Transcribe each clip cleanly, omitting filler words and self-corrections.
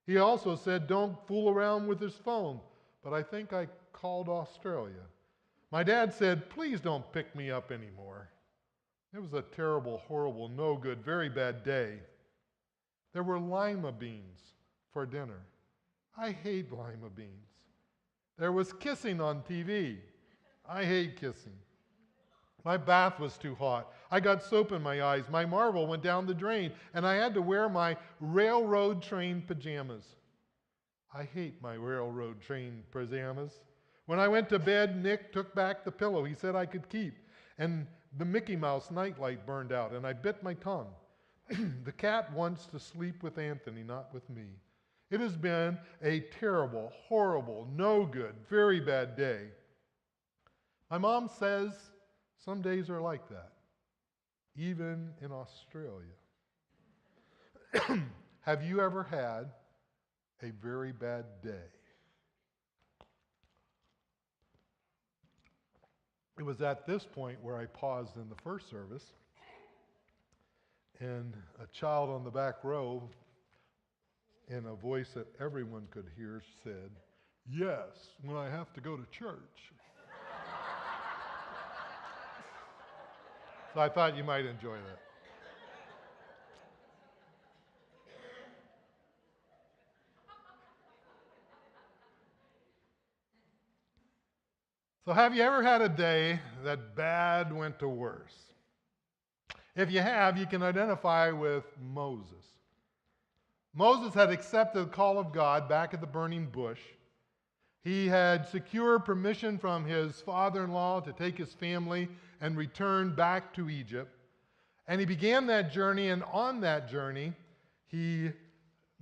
He also said, don't fool around with his phone. But I think I called Australia. My dad said, please don't pick me up anymore. It was a terrible, horrible, no good, very bad day. There were lima beans for dinner. I hate lima beans. There was kissing on TV. I hate kissing. My bath was too hot. I got soap in my eyes. My marble went down the drain, and I had to wear my railroad train pajamas. I hate my railroad train pajamas. When I went to bed, Nick took back the pillow he said I could keep, and the Mickey Mouse nightlight burned out, and I bit my tongue. The cat wants to sleep with Anthony, not with me. It has been a terrible, horrible, no good, very bad day. My mom says some days are like that, even in Australia. Have you ever had a very bad day? It was at this point where I paused in the first service, and a child on the back row, in a voice that everyone could hear, said, "Yes, when I have to go to church." So I thought you might enjoy that. So have you ever had a day that bad went to worse? If you have, you can identify with Moses. Moses had accepted the call of God back at the burning bush. He had secured permission from his father-in-law to take his family and return back to Egypt. And he began that journey, and on that journey, he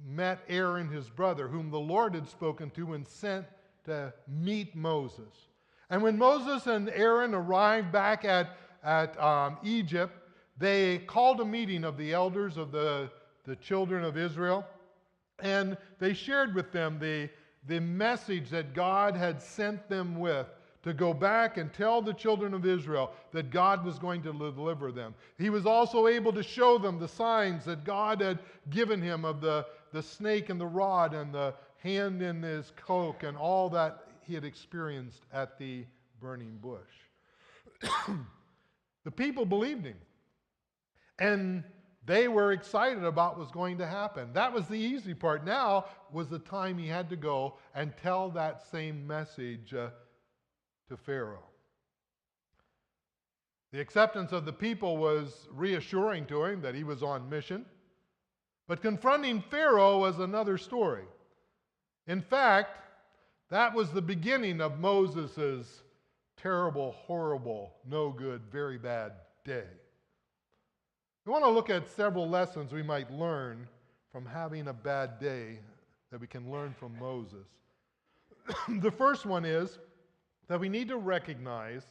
met Aaron, his brother, whom the Lord had spoken to and sent to meet Moses. And when Moses and Aaron arrived back at Egypt, they called a meeting of the elders of the children of Israel, and they shared with them the message that God had sent them with, to go back and tell the children of Israel that God was going to deliver them. He was also able to show them the signs that God had given him of the snake and the rod and the hand in his cloak and all that he had experienced at the burning bush. The people believed him, and they were excited about what was going to happen. That was the easy part. Now was the time he had to go and tell that same message to Pharaoh. The acceptance of the people was reassuring to him that he was on mission. But confronting Pharaoh was another story. In fact, that was the beginning of Moses' terrible, horrible, no good, very bad day. We want to look at several lessons we might learn from having a bad day that we can learn from Moses. The first one is that we need to recognize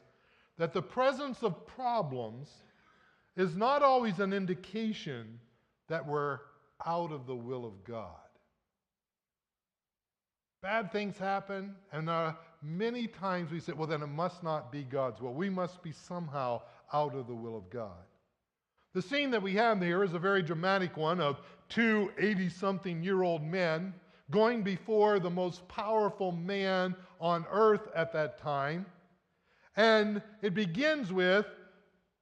that the presence of problems is not always an indication that we're out of the will of God. Bad things happen, and many times we say, well, then it must not be God's will. We must be somehow out of the will of God. The scene that we have here is a very dramatic one of two 80-something-year-old men going before the most powerful man on earth at that time. And it begins with,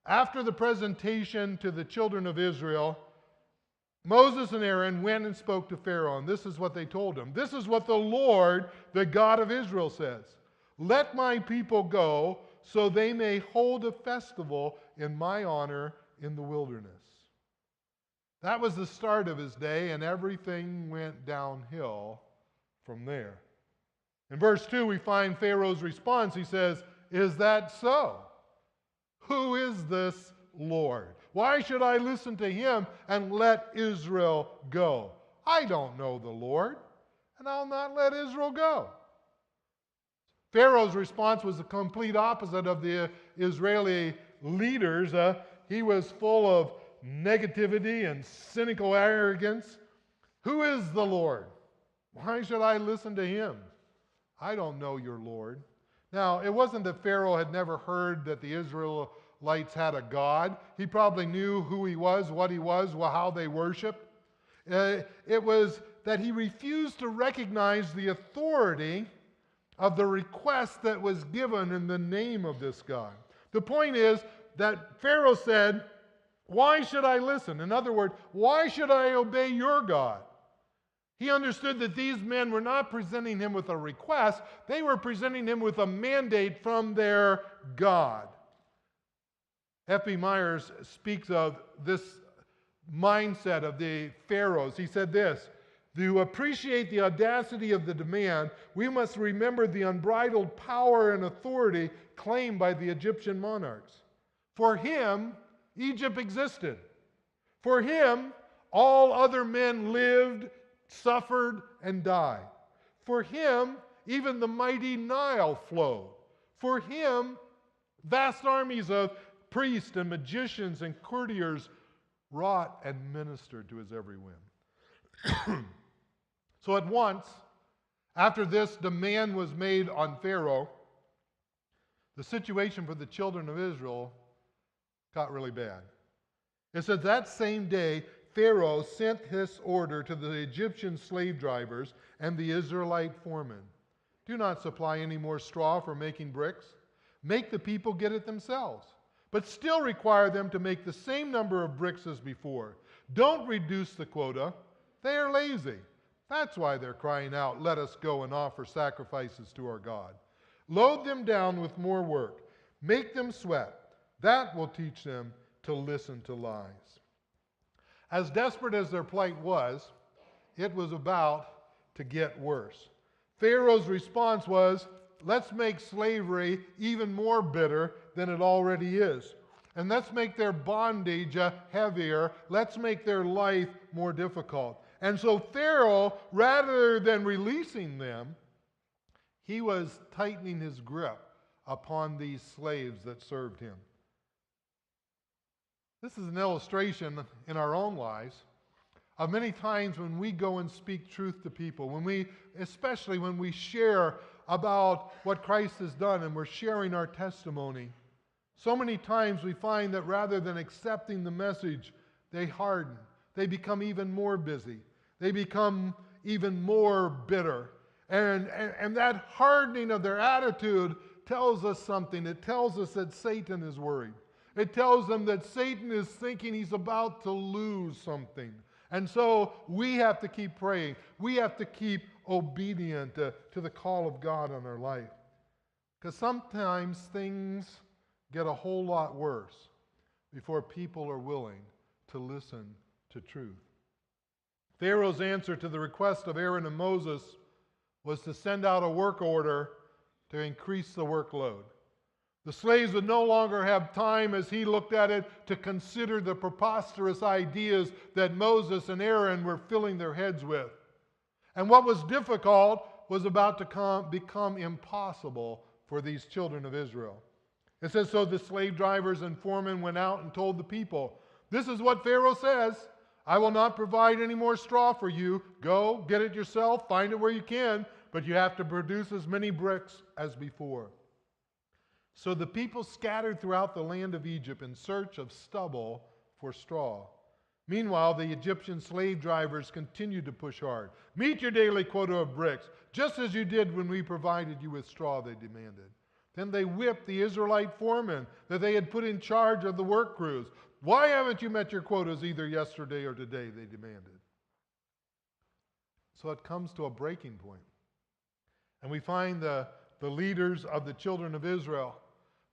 after the presentation to the children of Israel, Moses and Aaron went and spoke to Pharaoh, and this is what they told him. This is what the Lord, the God of Israel, says. Let my people go so they may hold a festival in my honor in the wilderness. That was the start of his day, and everything went downhill from there. In verse 2, we find Pharaoh's response. He says, "Is that so? Who is this Lord? Why should I listen to him and let Israel go? I don't know the Lord, and I'll not let Israel go." Pharaoh's response was the complete opposite of the Israeli leaders. He was full of negativity and cynical arrogance. Who is the Lord? Why should I listen to him? I don't know your Lord. Now, it wasn't that Pharaoh had never heard that the Israelites had a God. He probably knew who he was, what he was, how they worshiped. It was that he refused to recognize the authority of the request that was given in the name of this God. The point is that Pharaoh said, "Why should I listen?" In other words, why should I obey your God? He understood that these men were not presenting him with a request, they were presenting him with a mandate from their God. F.B. Myers speaks of this mindset of the pharaohs. He said this: to appreciate the audacity of the demand, we must remember the unbridled power and authority claimed by the Egyptian monarchs. For him, Egypt existed. For him, all other men lived, suffered, and died. For him, even the mighty Nile flowed. For him, vast armies of priests and magicians and courtiers wrought and ministered to his every whim. So at once, after this demand was made on Pharaoh, the situation for the children of Israel got really bad. It says that same day, Pharaoh sent this order to the Egyptian slave drivers and the Israelite foremen: do not supply any more straw for making bricks. Make the people get it themselves, but still require them to make the same number of bricks as before. Don't reduce the quota. They are lazy. That's why they're crying out, "Let us go and offer sacrifices to our God." Load them down with more work. Make them sweat. That will teach them to listen to lies. As desperate as their plight was, it was about to get worse. Pharaoh's response was, let's make slavery even more bitter than it already is. And let's make their bondage heavier. Let's make their life more difficult. And so Pharaoh, rather than releasing them, he was tightening his grip upon these slaves that served him. This is an illustration in our own lives of many times when we go and speak truth to people, especially when we share about what Christ has done and we're sharing our testimony. So many times we find that rather than accepting the message, they harden. They become even more busy. They become even more bitter. And that hardening of their attitude tells us something. It tells us that Satan is worried. It tells them that Satan is thinking he's about to lose something. And so we have to keep praying. We have to keep obedient to the call of God on our life. Because sometimes things get a whole lot worse before people are willing to listen to truth. Pharaoh's answer to the request of Aaron and Moses was to send out a work order to increase the workload. The slaves would no longer have time, as he looked at it, to consider the preposterous ideas that Moses and Aaron were filling their heads with. And what was difficult was about to become impossible for these children of Israel. It says, so the slave drivers and foremen went out and told the people, this is what Pharaoh says. I will not provide any more straw for you. Go, get it yourself, find it where you can, but you have to produce as many bricks as before. So the people scattered throughout the land of Egypt in search of stubble for straw. Meanwhile, the Egyptian slave drivers continued to push hard. Meet your daily quota of bricks, just as you did when we provided you with straw, they demanded. Then they whipped the Israelite foremen that they had put in charge of the work crews. Why haven't you met your quotas either yesterday or today, they demanded. So it comes to a breaking point. And we find the leaders of the children of Israel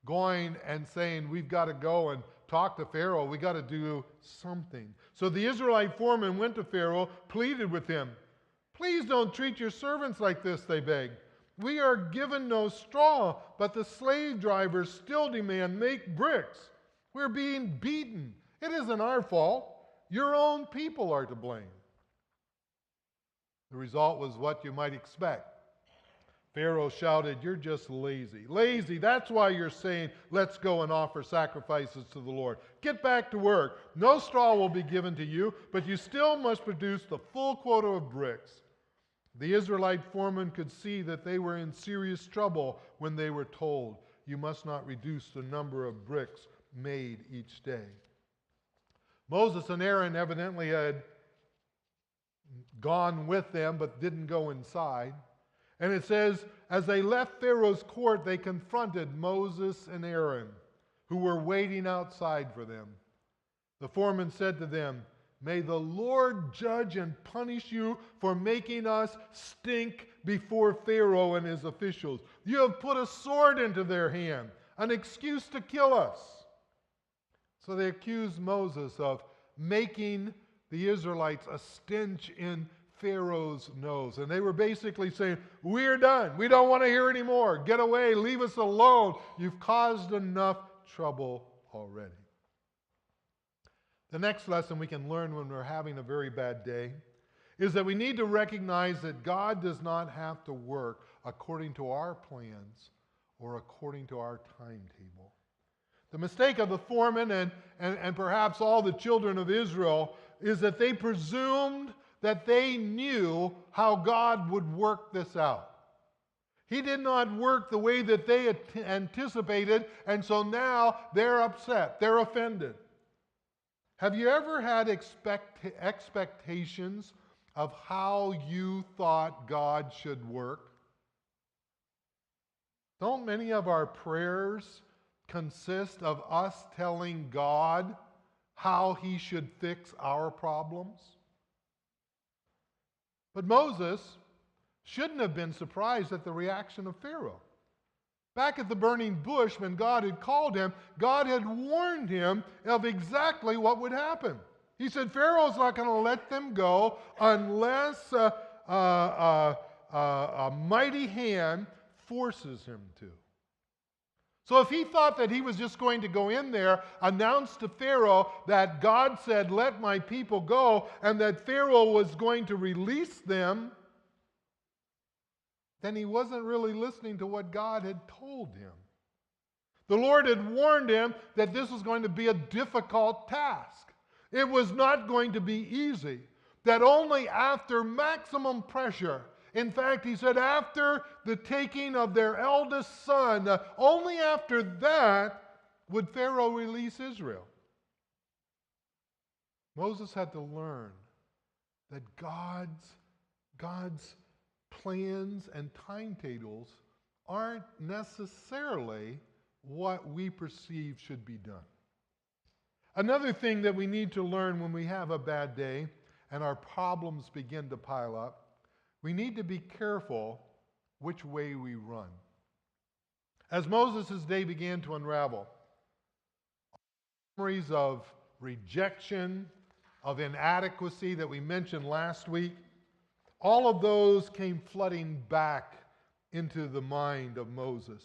going and saying, we've got to go and talk to Pharaoh. We've got to do something. So the Israelite foreman went to Pharaoh, pleaded with him. Please don't treat your servants like this, they begged. We are given no straw, but the slave drivers still demand make bricks. We're being beaten. It isn't our fault. Your own people are to blame. The result was what you might expect. Pharaoh shouted, you're just lazy. Lazy, that's why you're saying, let's go and offer sacrifices to the Lord. Get back to work. No straw will be given to you, but you still must produce the full quota of bricks. The Israelite foremen could see that they were in serious trouble when they were told, you must not reduce the number of bricks made each day. Moses and Aaron evidently had gone with them but didn't go inside. And it says, as they left Pharaoh's court, they confronted Moses and Aaron, who were waiting outside for them. The foreman said to them, "May the Lord judge and punish you for making us stink before Pharaoh and his officials. You have put a sword into their hand, an excuse to kill us." So they accused Moses of making the Israelites a stench in Pharaoh's nose. And they were basically saying, "We're done. We don't want to hear anymore. Get away. Leave us alone. You've caused enough trouble already." The next lesson we can learn when we're having a very bad day is that we need to recognize that God does not have to work according to our plans or according to our timetable. The mistake of the foreman and perhaps all the children of Israel is that they presumed that they knew how God would work this out. He did not work the way that they anticipated, and so now they're upset, they're offended. Have you ever had expectations of how you thought God should work? Don't many of our prayers consist of us telling God how He should fix our problems? But Moses shouldn't have been surprised at the reaction of Pharaoh. Back at the burning bush, when God had called him, God had warned him of exactly what would happen. He said, Pharaoh's not going to let them go unless a mighty hand forces him to. So if he thought that he was just going to go in there, announce to Pharaoh that God said, "Let my people go," and that Pharaoh was going to release them, then he wasn't really listening to what God had told him. The Lord had warned him that this was going to be a difficult task. It was not going to be easy. That only after maximum pressure, in fact, he said after the taking of their eldest son, only after that would Pharaoh release Israel. Moses had to learn that God's plans and timetables aren't necessarily what we perceive should be done. Another thing that we need to learn when we have a bad day and our problems begin to pile up, we need to be careful which way we run. As Moses' day began to unravel, memories of rejection, of inadequacy that we mentioned last week, all of those came flooding back into the mind of Moses.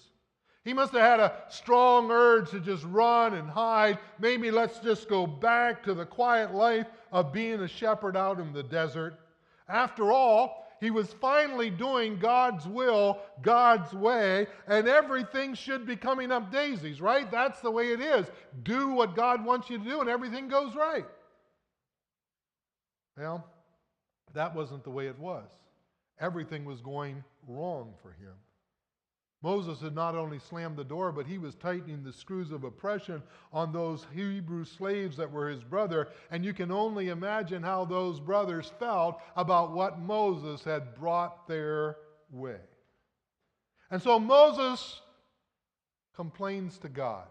He must have had a strong urge to just run and hide. Maybe let's just go back to the quiet life of being a shepherd out in the desert. After all, he was finally doing God's will, God's way, and everything should be coming up daisies, right? That's the way it is. Do what God wants you to do and everything goes right. Well, that wasn't the way it was. Everything was going wrong for him. Moses had not only slammed the door, but he was tightening the screws of oppression on those Hebrew slaves that were his brother. And you can only imagine how those brothers felt about what Moses had brought their way. And so Moses complains to God.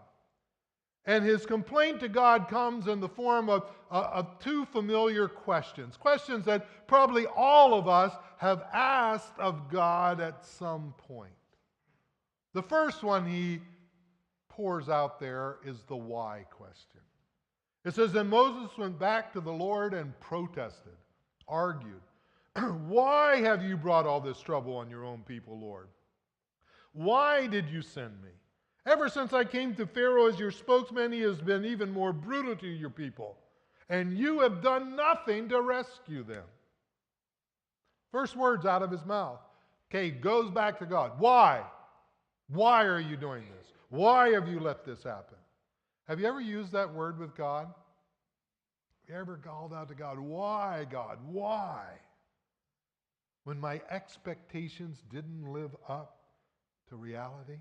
And his complaint to God comes in the form of two familiar questions. Questions that probably all of us have asked of God at some point. The first one he pours out there is the why question. It says, "Then Moses went back to the Lord and protested," argued. "Why have you brought all this trouble on your own people, Lord? Why did you send me? Ever since I came to Pharaoh as your spokesman, he has been even more brutal to your people, and you have done nothing to rescue them." First words out of his mouth. Okay, goes back to God. Why? Why are you doing this? Why have you let this happen? Have you ever used that word with God? Have you ever called out to God, "Why, God? Why?" When my expectations didn't live up to reality?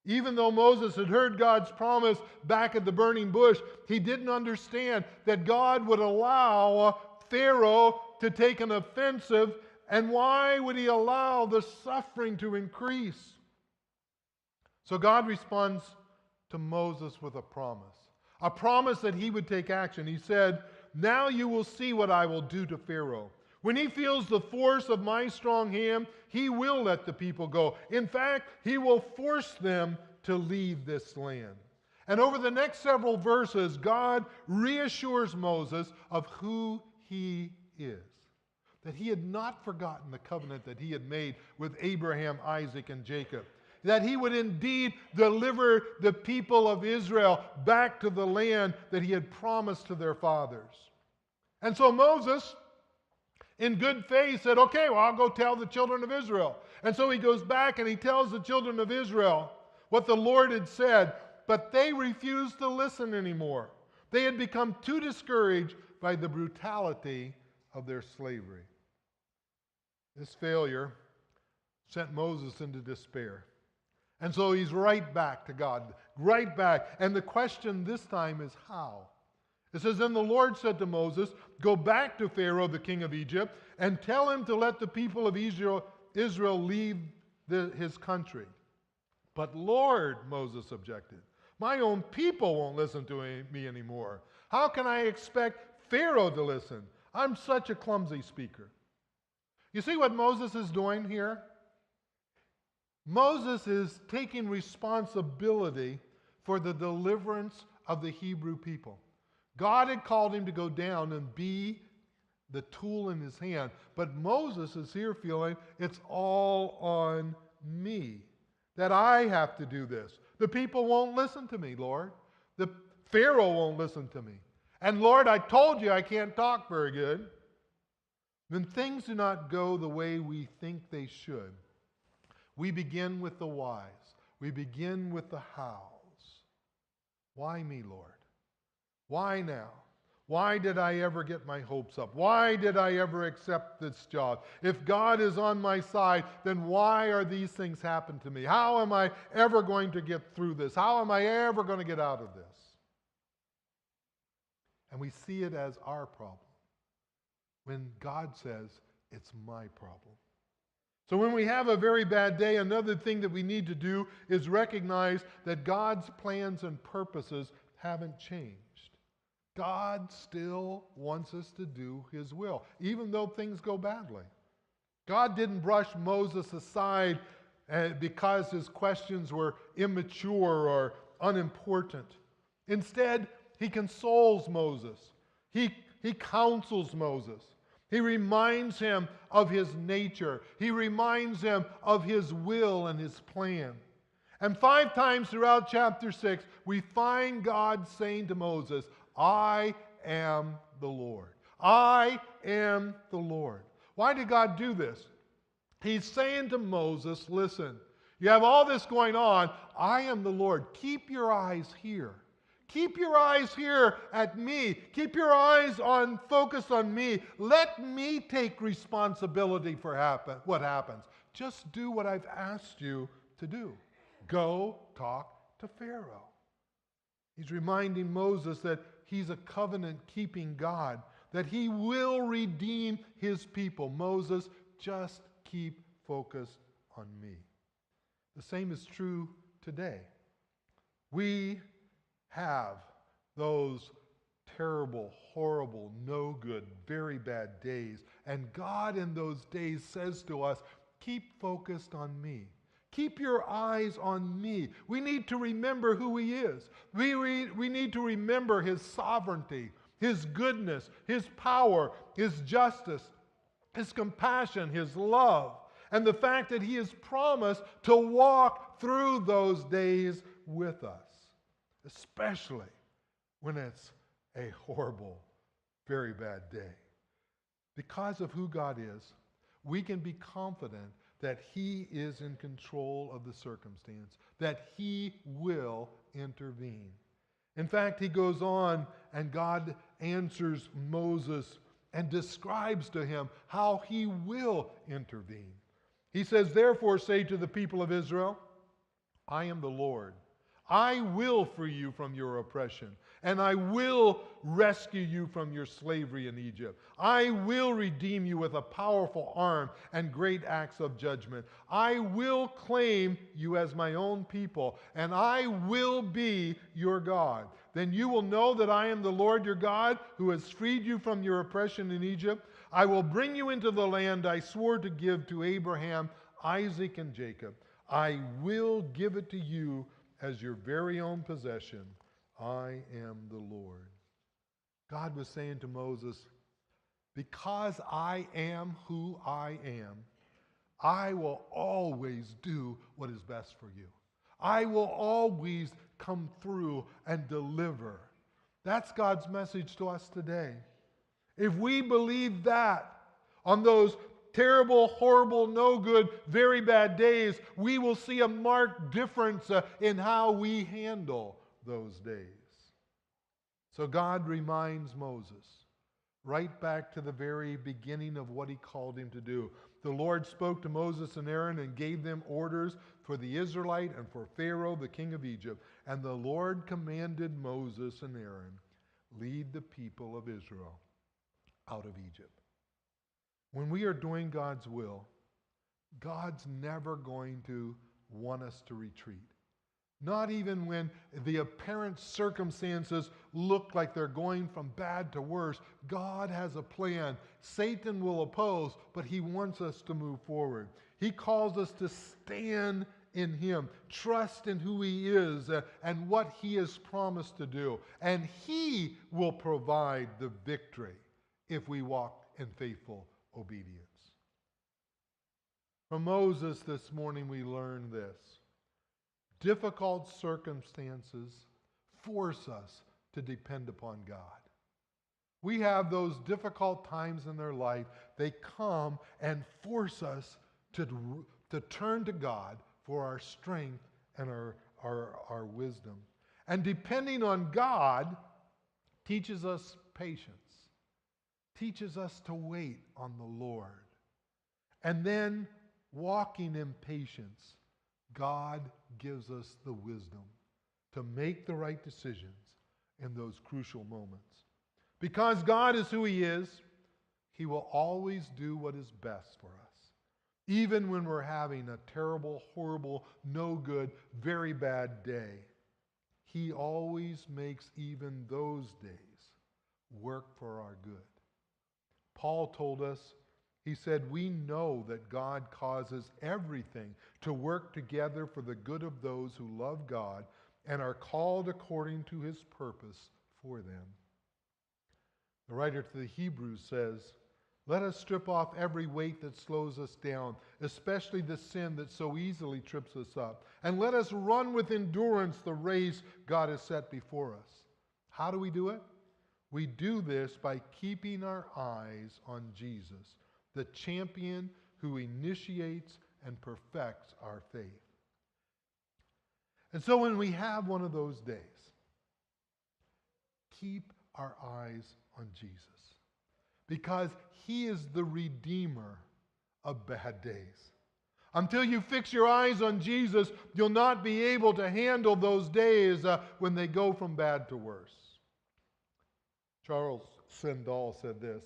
Even though Moses had heard God's promise back at the burning bush, he didn't understand that God would allow Pharaoh to take an offensive, and why would he allow the suffering to increase? So God responds to Moses with a promise that he would take action. He said, "Now you will see what I will do to Pharaoh. When he feels the force of my strong hand, he will let the people go. In fact, he will force them to leave this land." And over the next several verses, God reassures Moses of who he is. That he had not forgotten the covenant that he had made with Abraham, Isaac, and Jacob. That he would indeed deliver the people of Israel back to the land that he had promised to their fathers. And so Moses, in good faith, said, "Okay, well, I'll go tell the children of Israel." And so he goes back and he tells the children of Israel what the Lord had said, but they refused to listen anymore. They had become too discouraged by the brutality of their slavery. This failure sent Moses into despair. And so he's right back to God, right back. And the question this time is how? It says, "Then the Lord said to Moses, go back to Pharaoh, the king of Egypt, and tell him to let the people of Israel leave his country." "But Lord," Moses objected, "my own people won't listen to me anymore. How can I expect Pharaoh to listen? I'm such a clumsy speaker." You see what Moses is doing here? Moses is taking responsibility for the deliverance of the Hebrew people. God had called him to go down and be the tool in his hand. But Moses is here feeling it's all on me, that I have to do this. The people won't listen to me, Lord. The Pharaoh won't listen to me. And Lord, I told you I can't talk very good. When things do not go the way we think they should, we begin with the whys. We begin with the hows. Why me, Lord? Why now? Why did I ever get my hopes up? Why did I ever accept this job? If God is on my side, then why are these things happen to me? How am I ever going to get through this? How am I ever going to get out of this? And we see it as our problem, when God says, it's my problem. So when we have a very bad day, another thing that we need to do is recognize that God's plans and purposes haven't changed. God still wants us to do his will, even though things go badly. God didn't brush Moses aside because his questions were immature or unimportant. Instead, he consoles Moses. He counsels Moses. He reminds him of his nature. He reminds him of his will and his plan. And 5 times throughout chapter 6, we find God saying to Moses, I am the Lord. I am the Lord. Why did God do this? He's saying to Moses, listen, you have all this going on. I am the Lord. Keep your eyes here. Keep your eyes here at me. Keep your eyes focused on me. Let me take responsibility for what happens. Just do what I've asked you to do. Go talk to Pharaoh. He's reminding Moses that he's a covenant-keeping God, that he will redeem his people. Moses, just keep focused on me. The same is true today. We have those terrible, horrible, no good, very bad days. And God in those days says to us, keep focused on me. Keep your eyes on me. We need to remember who he is. We need to remember his sovereignty, his goodness, his power, his justice, his compassion, his love, and the fact that he has promised to walk through those days with us, especially when it's a horrible, very bad day. Because of who God is, we can be confident that he is in control of the circumstance, that he will intervene. In fact, he goes on and God answers Moses and describes to him how he will intervene. He says, therefore say to the people of Israel, I am the Lord. I will free you from your oppression, and I will rescue you from your slavery in Egypt. I will redeem you with a powerful arm and great acts of judgment. I will claim you as my own people, and I will be your God. Then you will know that I am the Lord your God, who has freed you from your oppression in Egypt. I will bring you into the land I swore to give to Abraham, Isaac, and Jacob. I will give it to you as your very own possession. I am the Lord. God was saying to Moses, because I am who I am, I will always do what is best for you. I will always come through and deliver. That's God's message to us today. If we believe that on those terrible, horrible, no good, very bad days, we will see a marked difference in how we handle those days. So God reminds Moses, right back to the very beginning of what he called him to do. The Lord spoke to Moses and Aaron and gave them orders for the Israelite and for Pharaoh, the king of Egypt. And the Lord commanded Moses and Aaron, lead the people of Israel out of Egypt. When we are doing God's will, God's never going to want us to retreat. Not even when the apparent circumstances look like they're going from bad to worse. God has a plan. Satan will oppose, but he wants us to move forward. He calls us to stand in him, trust in who he is and what he has promised to do. And he will provide the victory if we walk in faithful obedience. From Moses this morning we learn this. Difficult circumstances force us to depend upon God. We have those difficult times in their life. They come and force us to turn to God for our strength and our wisdom. And depending on God teaches us patience, teaches us to wait on the Lord. And then walking in patience, God gives us the wisdom to make the right decisions in those crucial moments. Because God is who he is, he will always do what is best for us. Even when we're having a terrible, horrible, no good, very bad day, he always makes even those days work for our good. Paul told us, he said, we know that God causes everything to work together for the good of those who love God and are called according to his purpose for them. The writer to the Hebrews says, let us strip off every weight that slows us down, especially the sin that so easily trips us up. And let us run with endurance the race God has set before us. How do we do it? We do this by keeping our eyes on Jesus, the champion who initiates and perfects our faith. And so when we have one of those days, keep our eyes on Jesus, because he is the redeemer of bad days. Until you fix your eyes on Jesus, you'll not be able to handle those days when they go from bad to worse. Charles Swindoll said this,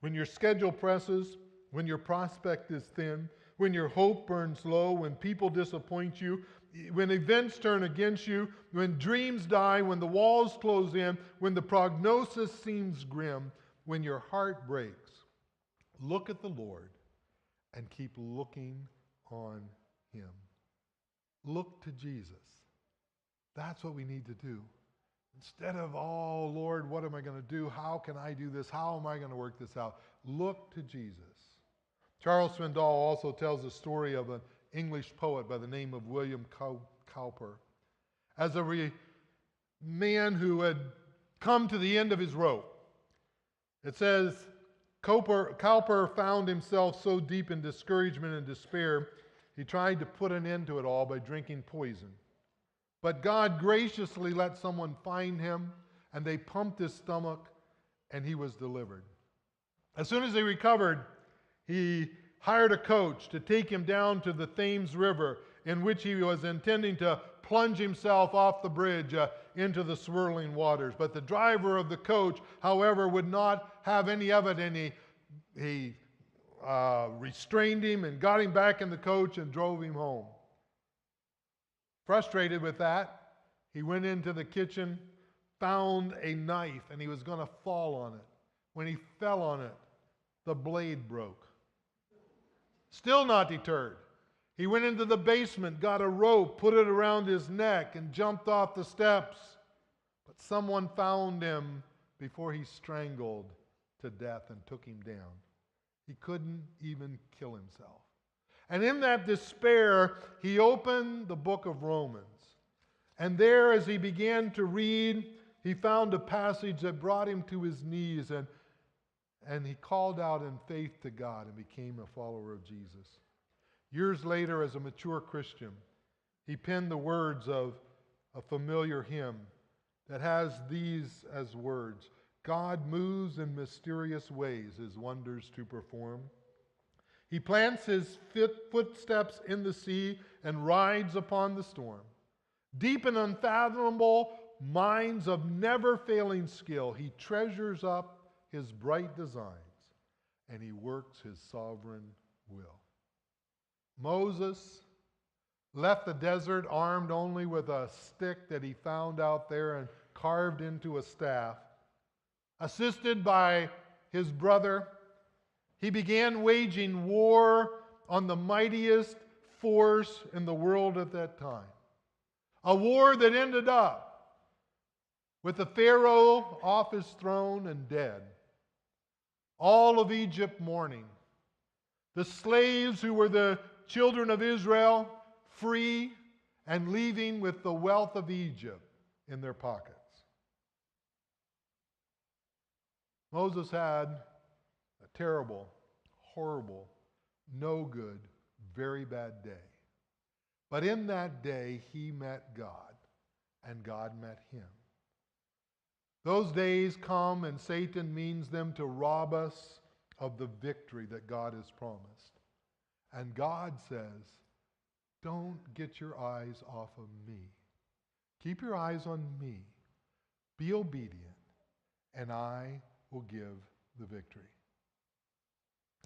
when your schedule presses, when your prospect is thin, when your hope burns low, when people disappoint you, when events turn against you, when dreams die, when the walls close in, when the prognosis seems grim, when your heart breaks, look at the Lord and keep looking on him. Look to Jesus. That's what we need to do. Instead of, oh, Lord, what am I going to do? How can I do this? How am I going to work this out? Look to Jesus. Charles Swindoll also tells the story of an English poet by the name of William Cowper. As a man who had come to the end of his rope. It says, Cowper found himself so deep in discouragement and despair, he tried to put an end to it all by drinking poison. But God graciously let someone find him, and they pumped his stomach, and he was delivered. As soon as he recovered, he hired a coach to take him down to the Thames River, in which he was intending to plunge himself off the bridge into the swirling waters. But the driver of the coach, however, would not have any of it, and he restrained him and got him back in the coach and drove him home. Frustrated with that, he went into the kitchen, found a knife, and he was going to fall on it. When he fell on it, the blade broke. Still not deterred, he went into the basement, got a rope, put it around his neck, and jumped off the steps. But someone found him before he strangled to death and took him down. He couldn't even kill himself. And in that despair, he opened the book of Romans. And there, as he began to read, he found a passage that brought him to his knees, and he called out in faith to God and became a follower of Jesus. Years later, as a mature Christian, he penned the words of a familiar hymn that has these as words: God moves in mysterious ways his wonders to perform. He plants his footsteps in the sea and rides upon the storm. Deep and unfathomable minds of never-failing skill, he treasures up his bright designs, and he works his sovereign will. Moses left the desert armed only with a stick that he found out there and carved into a staff. Assisted by his brother, he began waging war on the mightiest force in the world at that time. A war that ended up with the Pharaoh off his throne and dead. All of Egypt mourning. The slaves who were the children of Israel free and leaving with the wealth of Egypt in their pockets. Moses had a terrible, horrible, no good, very bad day. But in that day, he met God, and God met him. Those days come, and Satan means them to rob us of the victory that God has promised. And God says, don't get your eyes off of me. Keep your eyes on me. Be obedient, and I will give the victory.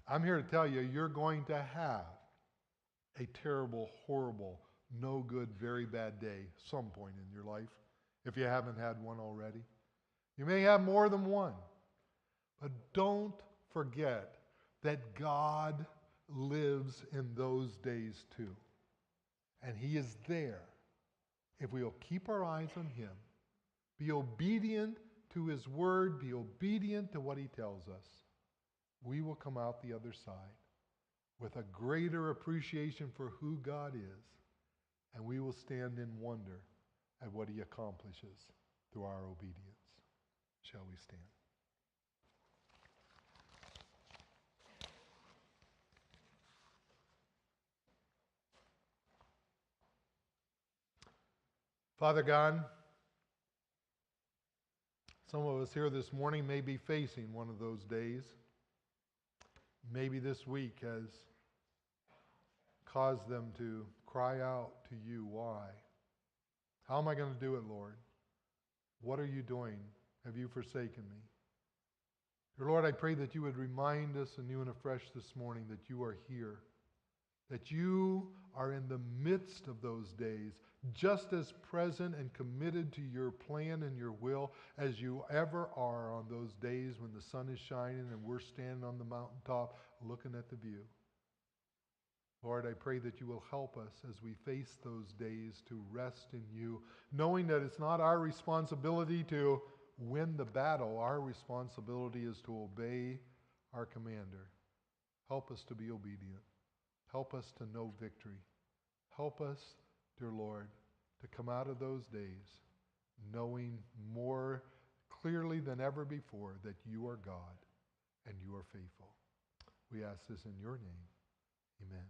I'm here to tell you, you're going to have a terrible, horrible, no good, very bad day some point in your life, if you haven't had one already. You may have more than one. But don't forget that God lives in those days too. And he is there if we'll keep our eyes on him, be obedient to his word, be obedient to what he tells us. We will come out the other side with a greater appreciation for who God is, and we will stand in wonder at what he accomplishes through our obedience. Shall we stand? Father God, some of us here this morning may be facing one of those days. Maybe this week has caused them to cry out to you. Why? How am I going to do it, Lord? What are you doing? Have you forsaken me? Dear Lord, I pray that you would remind us anew and afresh this morning that you are here, that you are in the midst of those days, just as present and committed to your plan and your will as you ever are on those days when the sun is shining and we're standing on the mountaintop looking at the view. Lord, I pray that you will help us as we face those days to rest in you, knowing that it's not our responsibility to win the battle. Our responsibility is to obey our commander. Help us to be obedient. Help us to know victory. Help us, dear Lord, to come out of those days knowing more clearly than ever before that you are God and you are faithful. We ask this in your name. Amen.